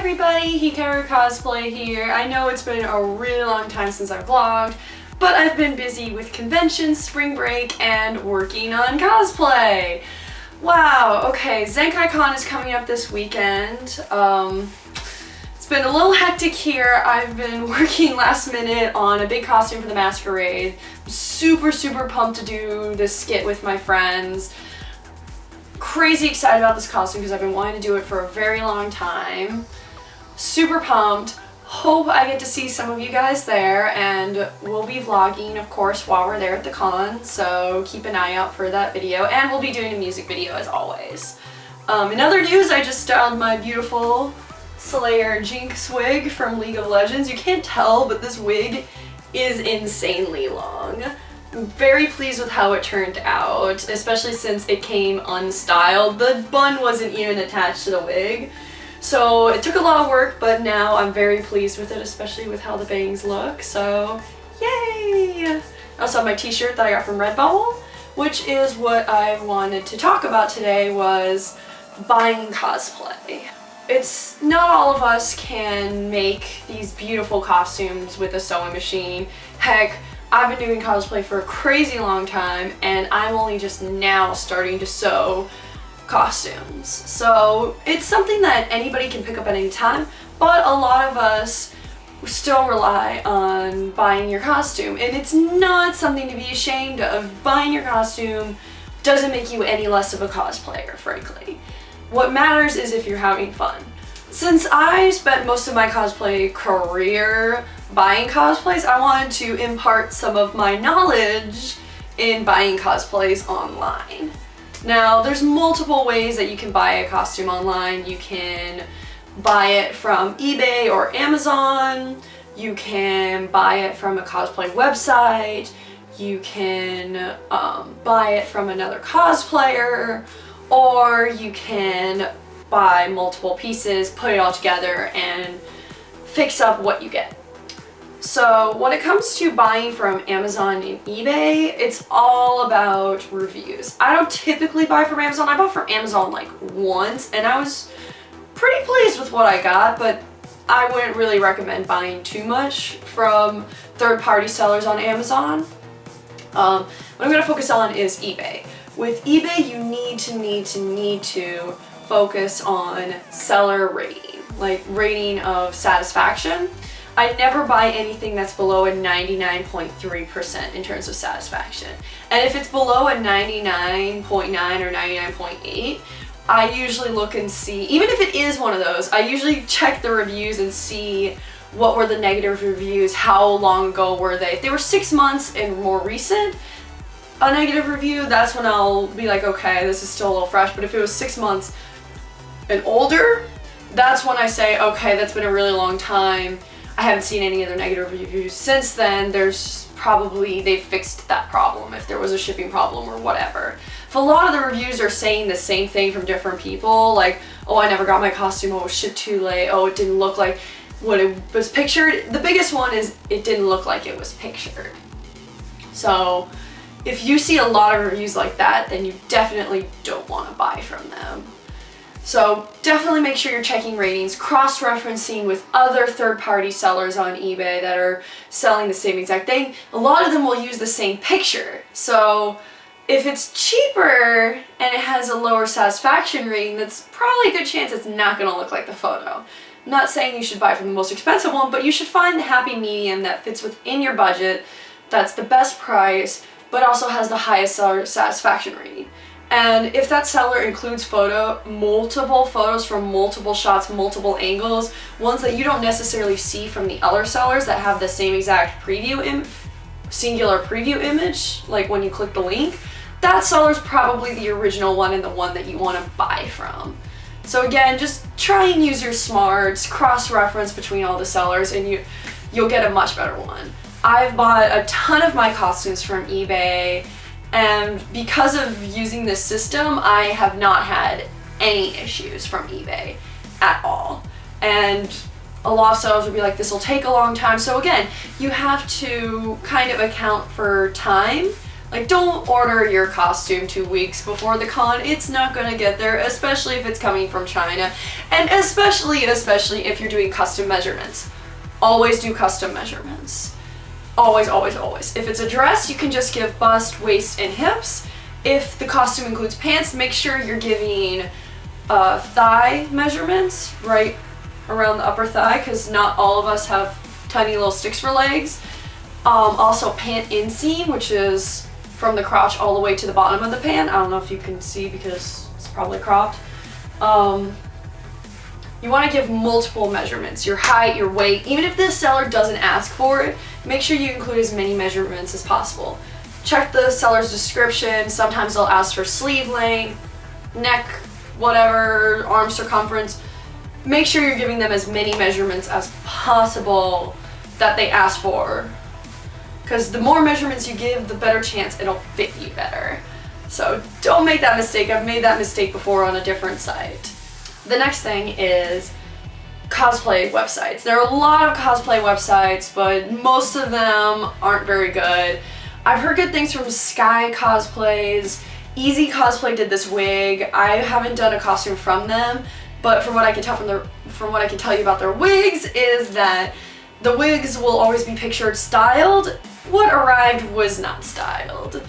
everybody, Hikaru Cosplay here. I know it's been a really long time since I've vlogged, but I've been busy with conventions, spring break, and working on cosplay. Wow, okay, ZenkaiCon is coming up this weekend. It's been a little hectic here. I've been working last minute on a big costume for the masquerade. I'm super pumped to do this skit with my friends. Crazy excited about this costume because I've been wanting to do it for a very long time. Super pumped. Hope I get to see some of you guys there, and we'll be vlogging, of course, while we're there at the con, so keep an eye out for that video, and we'll be doing a music video as always. In other news, I just styled my beautiful Slayer Jinx wig from League of Legends. You can't tell, but this wig is insanely long. I'm very pleased with how it turned out, especially since it came unstyled. The bun wasn't even attached to the wig. So it took a lot of work, but now I'm very pleased with it, especially with how the bangs look, so yay! I also have my t-shirt that I got from Redbubble, which is what I wanted to talk about today, was buying cosplay. It's not all of us can make these beautiful costumes with a sewing machine. Heck, I've been doing cosplay for a crazy long time, and I'm only just now starting to sew costumes. So it's something that anybody can pick up at any time, but a lot of us still rely on buying your costume, and it's not something to be ashamed of. Buying your costume doesn't make you any less of a cosplayer, frankly. What matters is if you're having fun. Since I spent most of my cosplay career buying cosplays, I wanted to impart some of my knowledge in buying cosplays online. Now, there's multiple ways that you can buy a costume online. You can buy it from eBay or Amazon. You can buy it from a cosplay website. You can buy it from another cosplayer, or you can buy multiple pieces, put it all together, and fix up what you get. So when it comes to buying from Amazon and eBay, it's all about reviews. I don't typically buy from Amazon. I bought from Amazon like once, and I was pretty pleased with what I got, but I wouldn't really recommend buying too much from third-party sellers on Amazon. What I'm going to focus on is eBay. With eBay, you need to focus on seller rating, like rating of satisfaction. I never buy anything that's below a 99.3% in terms of satisfaction. And if it's below a 99.9 or 99.8, I usually look and see, even if it is one of those, I usually check the reviews and see what were the negative reviews, how long ago were they. If they were 6 months and more recent, a negative review, that's when I'll be like, okay, this is still a little fresh. But if it was 6 months and older, that's when I say, okay, that's been a really long time. I haven't seen any other negative reviews since then. There's probably, they've fixed that problem if there was a shipping problem or whatever. If a lot of the reviews are saying the same thing from different people, like, oh, I never got my costume, oh, it was shipped too late, oh, it didn't look like what it was pictured. The biggest one is it didn't look like it was pictured. So if you see a lot of reviews like that, then you definitely don't want to buy from them. So definitely make sure you're checking ratings, cross-referencing with other third-party sellers on eBay that are selling the same exact thing. A lot of them will use the same picture. So if it's cheaper and it has a lower satisfaction rating, that's probably a good chance it's not going to look like the photo. I'm not saying you should buy from the most expensive one, but you should find the happy medium that fits within your budget, that's the best price, but also has the highest seller satisfaction rating. And if that seller includes multiple photos from multiple shots, multiple angles, ones that you don't necessarily see from the other sellers that have the same exact singular preview image, like when you click the link, that seller's probably the original one and the one that you want to buy from. So again, just try and use your smarts, cross-reference between all the sellers, and you'll get a much better one. I've bought a ton of my costumes from eBay, and because of using this system, I have not had any issues from eBay at all. And a lot of sellers will be like, this will take a long time. So again, you have to kind of account for time Like, don't order your costume 2 weeks before the con. It's not gonna get there, especially if it's coming from China. And especially if you're doing custom measurements. Always do custom measurements. Always, always, always. If it's a dress, you can just give bust, waist, and hips. If the costume includes pants, make sure you're giving thigh measurements right around the upper thigh, because not all of us have tiny little sticks for legs. Also pant inseam, which is from the crotch all the way to the bottom of the pant. I don't know if you can see because it's probably cropped. You want to give multiple measurements, your height, your weight. Even if the seller doesn't ask for it, make sure you include as many measurements as possible. Check the seller's description. Sometimes they'll ask for sleeve length, neck, whatever, arm circumference. Make sure you're giving them as many measurements as possible that they ask for. Because the more measurements you give, the better chance it'll fit you better. So don't make that mistake. I've made that mistake before on a different site. The next thing is cosplay websites. There are a lot of cosplay websites, but most of them aren't very good. I've heard good things from Sky Cosplays. Easy Cosplay did this wig. I haven't done a costume from them, but from what I can tell from what I can tell you about their wigs is that the wigs will always be pictured styled. What arrived was not styled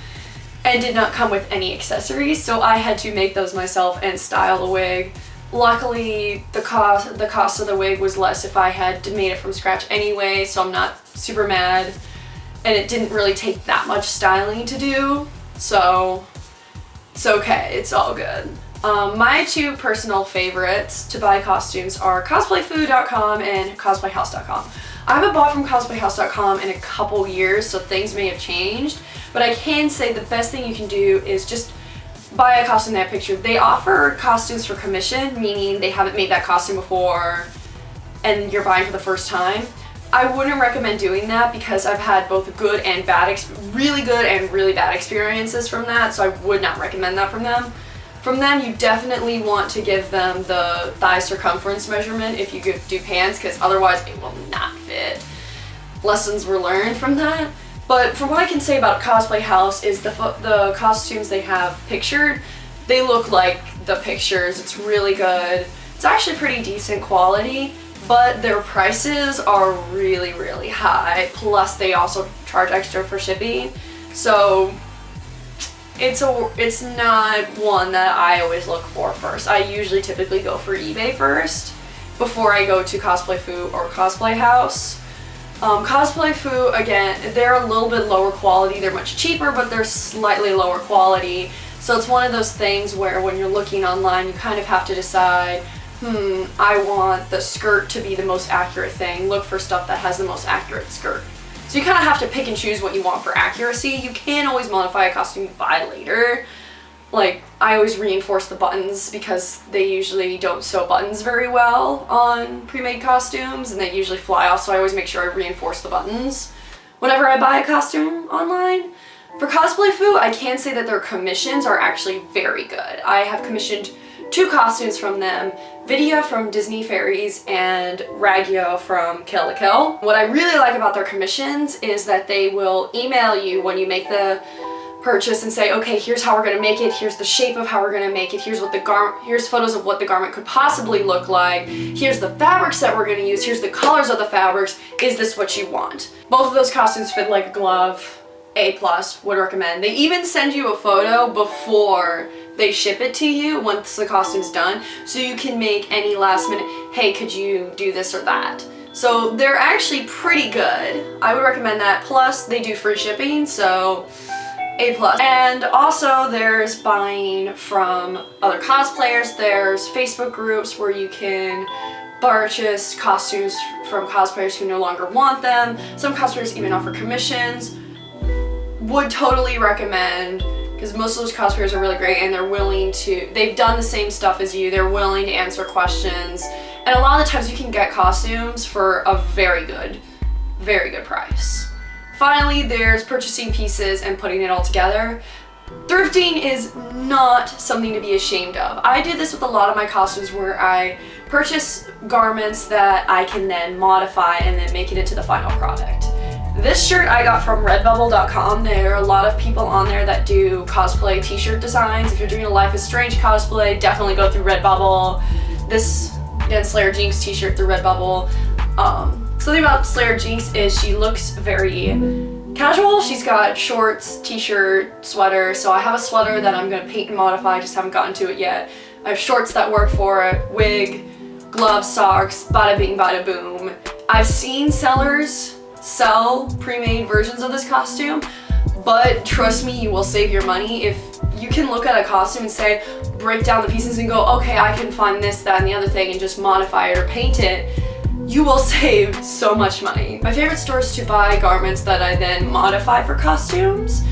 and did not come with any accessories, so I had to make those myself and style the wig. Luckily, the cost of the wig was less if I had made it from scratch anyway, so I'm not super mad. And it didn't really take that much styling to do, so it's okay, it's all good. My two personal favorites to buy costumes are cosplayfood.com and cosplayhouse.com. I haven't bought from cosplayhouse.com in a couple years, so things may have changed, but I can say the best thing you can do is just buy a costume that picture. They offer costumes for commission, meaning they haven't made that costume before and you're buying for the first time. I wouldn't recommend doing that because I've had both good and bad, really good and really bad experiences from that, so I would not recommend that from them. From them, you definitely want to give them the thigh circumference measurement if you do pants, because otherwise it will not fit. Lessons were learned from that. But from what I can say about Cosplay House is the costumes they have pictured, they look like the pictures. It's really good. It's actually pretty decent quality, but their prices are really, really high. Plus they also charge extra for shipping. So it's not one that I always look for first. I usually typically go for eBay first before I go to Cosplay Foo or Cosplay House. Cosplay Foo, again, they're a little bit lower quality. They're much cheaper, but they're slightly lower quality. So it's one of those things where when you're looking online, you kind of have to decide, I want the skirt to be the most accurate thing. Look for stuff that has the most accurate skirt. So you kind of have to pick and choose what you want for accuracy. You can always modify a costume you buy later. Like, I always reinforce the buttons because they usually don't sew buttons very well on pre-made costumes and they usually fly off, so I always make sure I reinforce the buttons whenever I buy a costume online. For Cosplay Foo, I can say that their commissions are actually very good. I have commissioned 2 costumes from them, Vidya from Disney Fairies and Ragyo from Kill la Kill. What I really like about their commissions is that they will email you when you make the purchase and say, okay, here's how we're gonna make it, here's the shape of how we're gonna make it, here's photos of what the garment could possibly look like, here's the fabrics that we're gonna use, here's the colors of the fabrics, is this what you want? Both of those costumes fit like a glove. A+, would recommend. They even send you a photo before they ship it to you once the costume's done, so you can make any last minute, hey, could you do this or that? So they're actually pretty good. I would recommend that. Plus, they do free shipping, so A+. And also there's buying from other cosplayers. There's Facebook groups where you can purchase costumes from cosplayers who no longer want them. Some cosplayers even offer commissions. Would totally recommend, because most of those cosplayers are really great and they're willing to, they've done the same stuff as you, they're willing to answer questions, and a lot of the times you can get costumes for a very good price. Finally, there's purchasing pieces and putting it all together. Thrifting is not something to be ashamed of. I do this with a lot of my costumes where I purchase garments that I can then modify and then make it into the final product. This shirt I got from redbubble.com. There are a lot of people on there that do cosplay t-shirt designs. If you're doing a Life is Strange cosplay, definitely go through Redbubble. This, again, Slayer Jinx t-shirt through Redbubble. Something about Slayer Jinx is she looks very casual. She's got shorts, t-shirt, sweater. So I have a sweater that I'm gonna paint and modify, I just haven't gotten to it yet. I have shorts that work for it, wig, gloves, socks, bada bing, bada boom. I've seen sellers sell pre-made versions of this costume, but trust me, you will save your money. If you can look at a costume and say, break down the pieces and go, okay, I can find this, that, and the other thing and just modify it or paint it, you will save so much money. My favorite stores to buy garments that I then modify for costumes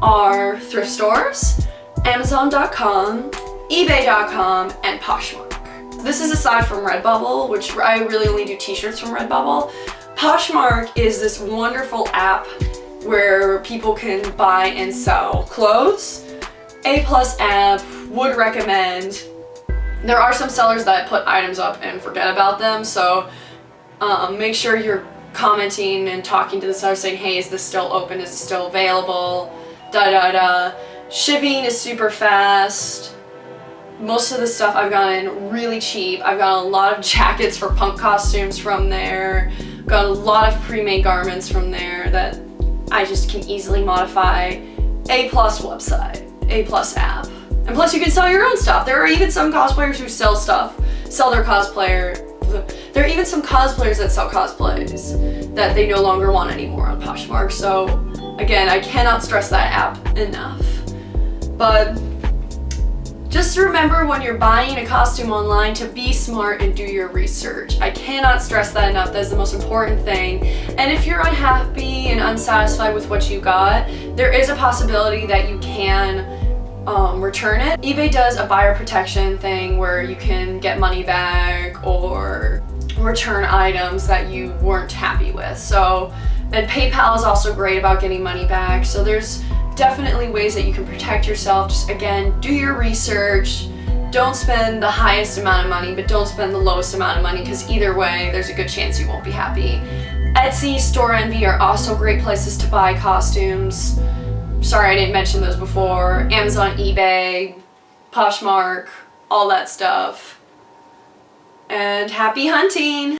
are thrift stores, Amazon.com, eBay.com, and Poshmark. This is aside from Redbubble, which I really only do t-shirts from Redbubble. Poshmark is this wonderful app where people can buy and sell clothes. A+ app, would recommend. There are some sellers that put items up and forget about them, so make sure you're commenting and talking to the seller saying, hey, is this still open? Is it still available? Shipping is super fast. Most of the stuff I've gotten really cheap. I've got a lot of jackets for punk costumes from there. Got a lot of pre-made garments from there that I just can easily modify. A+ website, A+ app. And plus you can sell your own stuff. There are even some cosplayers who sell stuff, sell their cosplayer. There are even some cosplayers that sell cosplays that they no longer want anymore on Poshmark. So again, I cannot stress that app enough. But just remember when you're buying a costume online to be smart and do your research. I cannot stress that enough. That's the most important thing. And if you're unhappy and unsatisfied with what you got, there is a possibility that you can return it. eBay does a buyer protection thing where you can get money back or return items that you weren't happy with. So, and PayPal is also great about getting money back. So there's definitely ways that you can protect yourself. Just again, do your research. Don't spend the highest amount of money, but don't spend the lowest amount of money, because either way, there's a good chance you won't be happy. Etsy, Store Envy are also great places to buy costumes. Sorry, I didn't mention those before. Amazon, eBay, Poshmark, all that stuff. And happy hunting!